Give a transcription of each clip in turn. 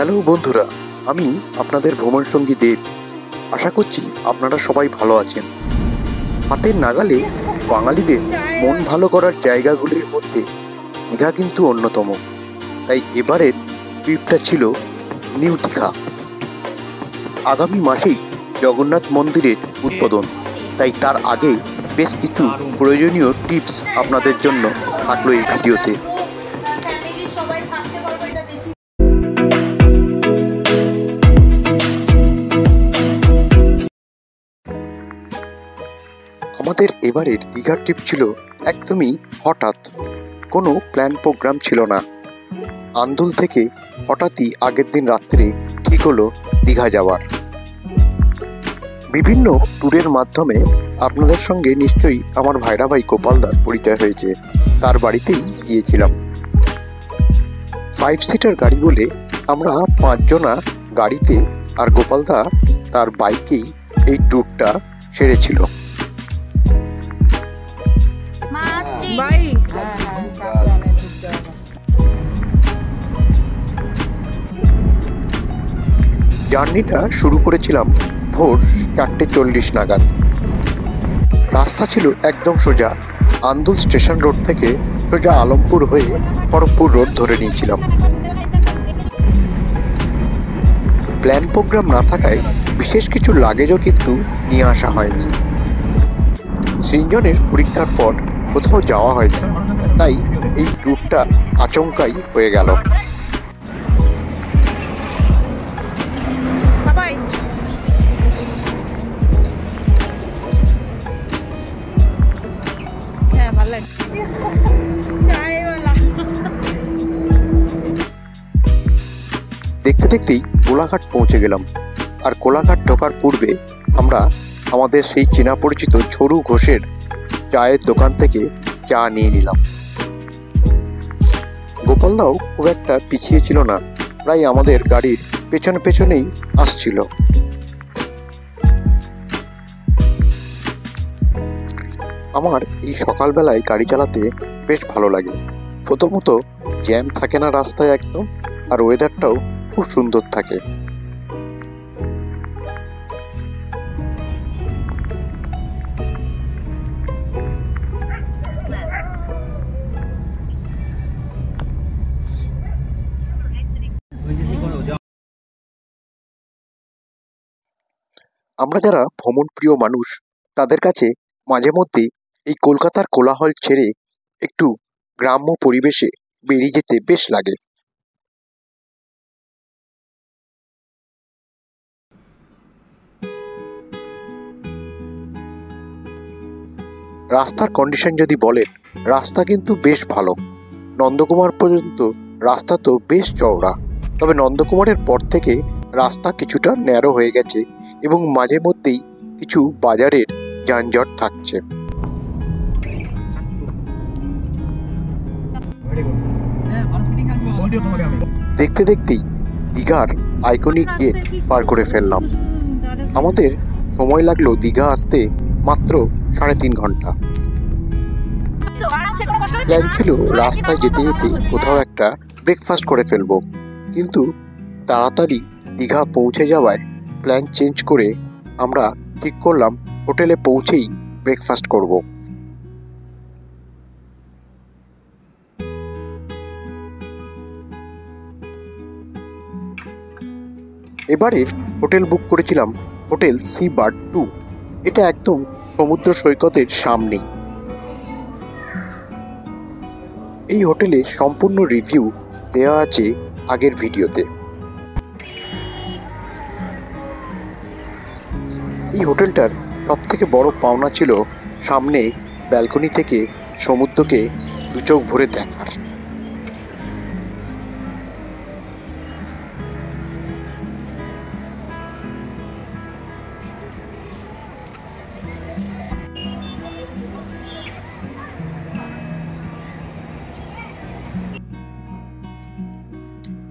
Hello বন্ধুরা, আমি আপনাদের ভ্রমণ সঙ্গী দেব। আশা করছি আপনারা সবাই ভালো আছেন। হাতের নাগালে বাঙালিদের মন ভালো করার জায়গাগুলির মধ্যে দীঘা কিন্তু অন্যতম। তাই এবারের ট্রিপটা ছিল নিউ দীঘা। আগামী মাসেই জগন্নাথ মন্দিরের উদ্বোধন, তাই তার আগে বেশ কিছু প্রয়োজনীয় টিপস আপনাদের জন্য থাকলো এই ভিডিওতে। আমাদের এবারের দীঘার ট্রিপ ছিল একদমই হঠাৎ, কোনো প্ল্যান প্রোগ্রাম ছিল না। আন্দুল থেকে হঠাৎই আগের দিন রাত্রে ঠিক হলো দীঘা যাওয়ার। বিভিন্ন ট্যুরের মাধ্যমে আপনাদের সঙ্গে নিশ্চয়ই আমার ভাইরা ভাই গোপালদার পরিচয় হয়েছে, তার বাড়িতেই গিয়েছিলাম। 5 সিটার গাড়ি বলে আমরা 5 জনা গাড়িতে, আর গোপালদা তার বাইকেই এই ট্যুরটা সেরেছিল। জার্নিটা শুরু করেছিলাম ভোর 4:40 নাগাদ। রাস্তা ছিল একদম সোজা, আন্দুল স্টেশন রোড থেকে সোজা আলমপুর হয়ে খড়গপুর রোড ধরে নিয়েছিলাম। প্ল্যান প্রোগ্রাম না থাকায় বিশেষ কিছু লাগেজও কিন্তু নিয়ে আসা হয়নি। সৃঞ্জনের পরীক্ষার পর কোথাও যাওয়া হয়নি, তাই এই ট্যুরটা আচমকাই হয়ে গেল। দেখতে দেখতেই কোলাঘাট পৌঁছে গেলাম, আর কোলাঘাট ঢোকার পূর্বে আমরা আমাদের সেই চেনা পরিচিত ঝরু ঘোষের চায়ের দোকান থেকে চা নিয়ে নিলাম। গোপালদাও খুব একটা পিছিয়ে ছিল না, প্রায় আমাদের গাড়ির পেছনে পেছনেই আসছিল। আমার এই সকালবেলায় গাড়ি চালাতে বেশ ভালো লাগে। প্রথমত জ্যাম থাকে না রাস্তায় একদম, আর ওয়েদারটাও খুব সুন্দর থাকে। আমরা যারা ভ্রমণ প্রিয় মানুষ, তাদের কাছে মাঝে মধ্যে এই কলকাতার কোলাহল ছেড়ে একটু গ্রাম্য পরিবেশে বেরিয়ে যেতে বেশ লাগে। রাস্তার কন্ডিশন যদি বলেন, রাস্তা কিন্তু বেশ ভালো। নন্দকুমার পর্যন্ত রাস্তা তো বেশ চওড়া, তবে নন্দকুমারের পর থেকে রাস্তা কিছুটা ন্যারো হয়ে গেছে এবং মাঝে মধ্যেই কিছু বাজারের যানজট থাকছে। দেখতে দেখতেই দীঘার আইকনিক গেট পার করে ফেললাম। আমাদের সময় লাগলো দীঘা আসতে মাত্র 3.5 ঘন্টা। প্ল্যান ছিল রাস্তায় যেতে যেতে কোথাও একটা ব্রেকফাস্ট করে ফেলবো, কিন্তু তাড়াতাড়ি দীঘা পৌঁছে যাওয়ায় প্ল্যান চেঞ্জ করে আমরা ঠিক করলাম হোটেলে পৌঁছেই ব্রেকফাস্ট করব। এবারের হোটেল বুক করেছিলাম হোটেল সি বার্ড 2। এটা একদম সমুদ্র সৈকতের সামনেই। এই হোটেলের সম্পূর্ণ রিভিউ দেওয়া আছে আগের ভিডিওতে। এই হোটেলটার সবথেকে বড় পাওনা ছিল সামনে ব্যালকনি থেকে সমুদ্রকে দু চোখ ভরে দেখার।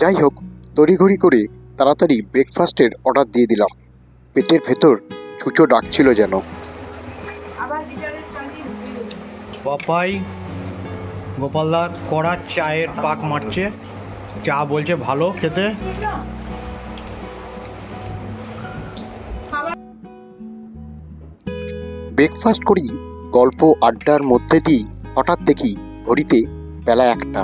যাই হোক, তড়িঘড়ি করে তাড়াতাড়ি ব্রেকফাস্টের অর্ডার দিয়ে দিলাম। পেটের ভেতর ছুঁচো ডাকছিল যেন। পাপাই গোপালদা কড়া চায়ের পাক মারছে। চা বলছে ভালো খেতে। ব্রেকফাস্ট করি, গল্প আড্ডার মধ্যে দিয়ে হঠাৎ দেখি ঘড়িতে বেলা 1টা।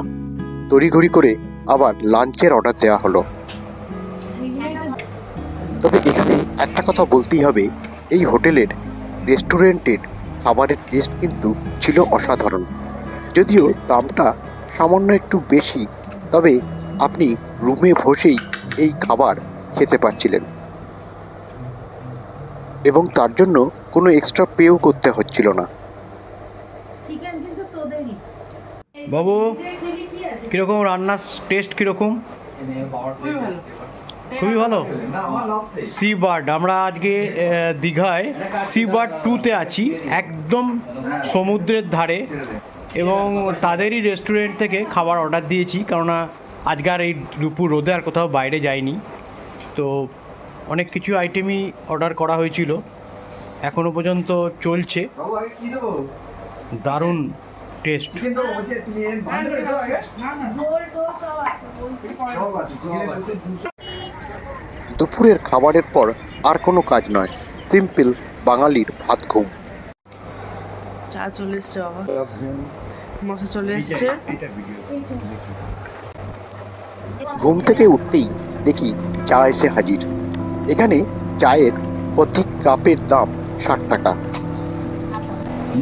তড়িঘড়ি করে আবার লাঞ্চের অর্ডার দেওয়া হলো। তবে এখানে একটা কথা বলতেই হবে, এই হোটেলের রেস্টুরেন্টের খাবারের টেস্ট কিন্তু ছিল অসাধারণ। যদিও দামটা সামান্য একটু বেশি, তবে আপনি রুমে বসেই এই খাবার খেতে পারছিলেন এবং তার জন্য কোনো এক্সট্রা পেও করতে হচ্ছিল না। বাবু কীরকম রান্নার টেস্ট কীরকম? খুবই ভালো। সি বার্ড, আমরা আজকে দীঘায় সি বার্ড 2-তে আছি, একদম সমুদ্রের ধারে, এবং তাদেরই রেস্টুরেন্ট থেকে খাবার অর্ডার দিয়েছি, কেননা আজকার এই দুপুর রোদে আর কোথাও বাইরে যাইনি। তো অনেক কিছু আইটেমই অর্ডার করা হয়েছিল, এখনও পর্যন্ত চলছে। দারুণ টেস্ট। দুপুরের খাবারের পর আর কোনো কাজ নয়, সিম্পল বাঙালির ভাত ঘুম। চা চলে এসছে, বাবা মশা চলে এসছে। ঘুম থেকে উঠতেই দেখি চা এসে হাজির। এখানে চায়ের প্রতি কাপের দাম 60 টাকা।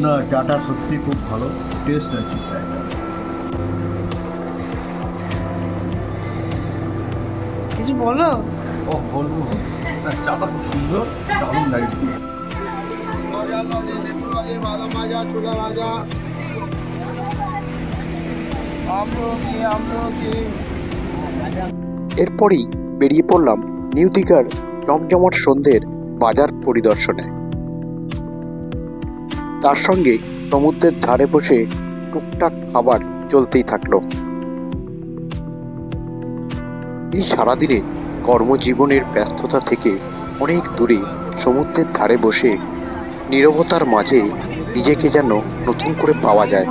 না, চাটা সত্যি খুব ভালো টেস্ট আছে চাটা। কিছু বলো। বলবো চাটা খুব সুন্দর, দারুণ লাগছে। এরপরই বেরিয়ে পড়লাম নিউ দীঘার জমজমাট সন্ধ্যের বাজার পরিদর্শনে। তার সঙ্গে সমুদ্রের ধারে বসে টুকটাক খাবার চলতেই থাকলো। এই সারাদিনে কর্মজীবনের ব্যস্ততা থেকে অনেক দূরে সমুদ্রের ধারে বসে নীরবতার মাঝে নিজেকে যেন নতুন করে পাওয়া যায়।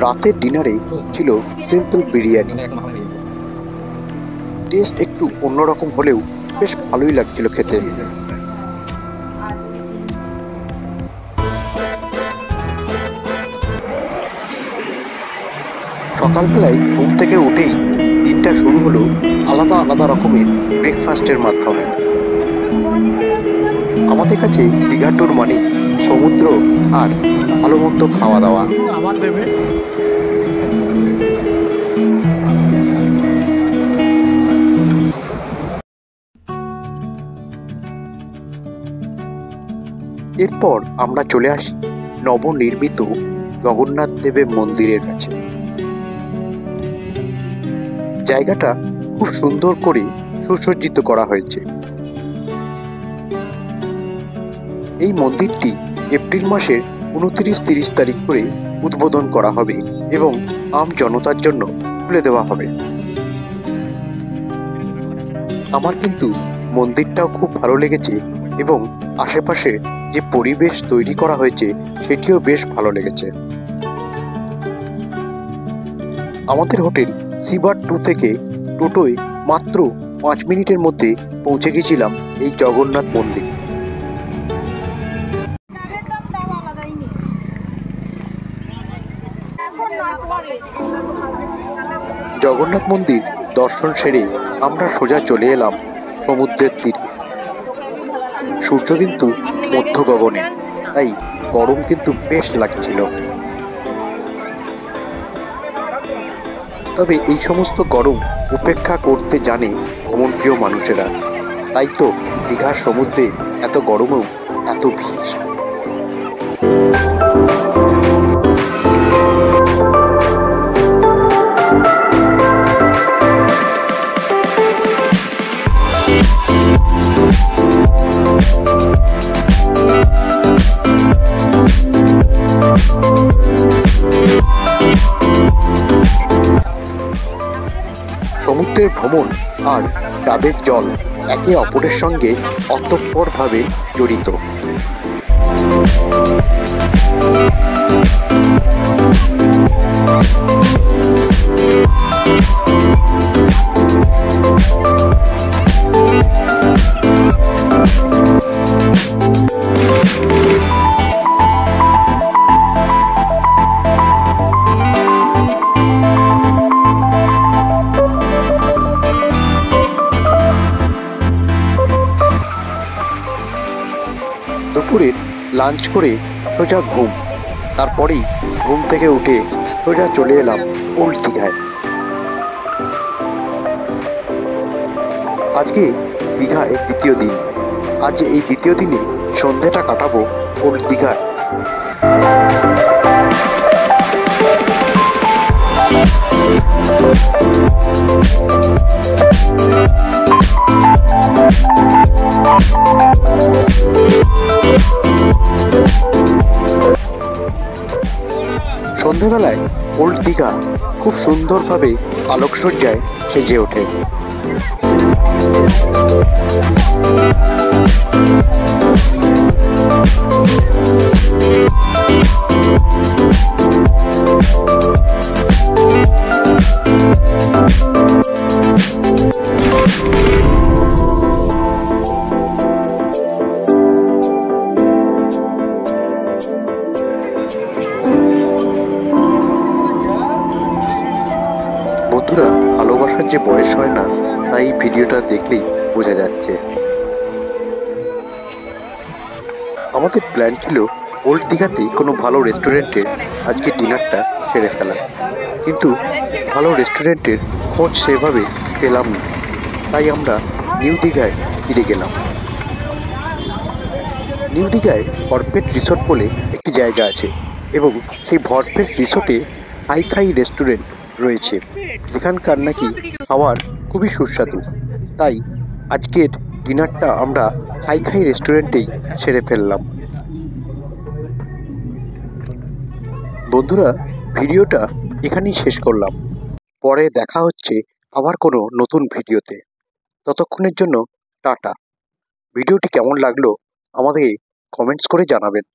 রাতের ডিনারে ছিল সিম্পল বিরিয়ানি। টেস্ট একটু অন্যরকম হলেও বেশ ভালোই লাগছিল খেতে। সকালবেলায় ঘুম থেকে উঠেই দিনটা শুরু হলো আলাদা আলাদা রকমের ব্রেকফাস্টের মাধ্যমে। আমাদের কাছে দীঘা ট্যুর মানে সমুদ্র আর ভালো মন্দ খাওয়া দাওয়া। আমার দেবে। এরপর আমরা চলে আসি নবনির্মিত জগন্নাথ দেবের মন্দিরের কাছে। জায়গাটা খুব সুন্দর করে সুসজ্জিত করা হয়েছে। এই মন্দিরটি এপ্রিল মাসের 29-30 তারিখ করে উদ্বোধন করা হবে এবং আম জনতার জন্য খুলে দেওয়া হবে। আমার কিন্তু মন্দিরটাও খুব ভালো লেগেছে এবং আশেপাশে যে পরিবেশ তৈরি করা হয়েছে সেটিও বেশ ভালো লেগেছে। আমাদের হোটেল সি বার্ড 2 থেকে টোটোয় মাত্র 5 মিনিটের মধ্যে পৌঁছে গেছিলাম এই জগন্নাথ মন্দির। জগন্নাথ মন্দির দর্শন সেরে আমরা সোজা চলে এলাম সমুদ্রের তীরে। সূর্য কিন্তু মধ্য গগনে, তাই গরম কিন্তু বেশ লাগছিল। তবে এই সমস্ত গরম উপেক্ষা করতে জানে ভ্রমণপ্রিয় মানুষেরা, তাই তো দীঘার সমুদ্রে এত গরমেও এত ভিড়। সমুদ্রের ভ্রমণ আর ডাবের জল একে অপরের সঙ্গে অতঃপরভাবে জড়িত। দুপুরের লাঞ্চ করে সোজা ঘুম। তারপরেই ঘুম থেকে উঠে সোজা চলে এলাম ওল্ড দীঘায়। আজকে দীঘায় দ্বিতীয় দিন। আজ এই দ্বিতীয় দিনে সন্ধেটা কাটাবো ওল্ড দীঘায়। সন্ধেবেলায় ওল্ড দীঘা খুব সুন্দরভাবে আলোকসজ্জায় সেজে ওঠে। বন্ধুরা, ভালোবাসার যে বয়স হয় না, তাই ভিডিওটা দেখলেই বোঝা যাচ্ছে। আমাদের প্ল্যান ছিল ওল্ড দীঘাতে কোনো ভালো রেস্টুরেন্টে আজকে ডিনারটা সেরে ফেলা, কিন্তু ভালো রেস্টুরেন্টের খোঁজ সেভাবে পেলাম না। তাই আমরা নিউ দীঘায় ফিরে গেলাম। নিউ দীঘায় ভরপেট রিসোর্ট বলে একটি জায়গা আছে এবং সেই ভরপেট রিসোর্টে হাই খাই রেস্টুরেন্ট রয়েছে, যেখানকার নাকি খাবার খুবই সুস্বাদু। তাই আজকের ডিনারটা আমরা হাই খাই রেস্টুরেন্টেই সেরে ফেললাম। বন্ধুরা, ভিডিওটা এখানেই শেষ করলাম। পরে দেখা হচ্ছে আবার কোনো নতুন ভিডিওতে। ততক্ষণের জন্য টাটা। ভিডিওটি কেমন লাগলো আমাদের কমেন্টস করে জানাবেন।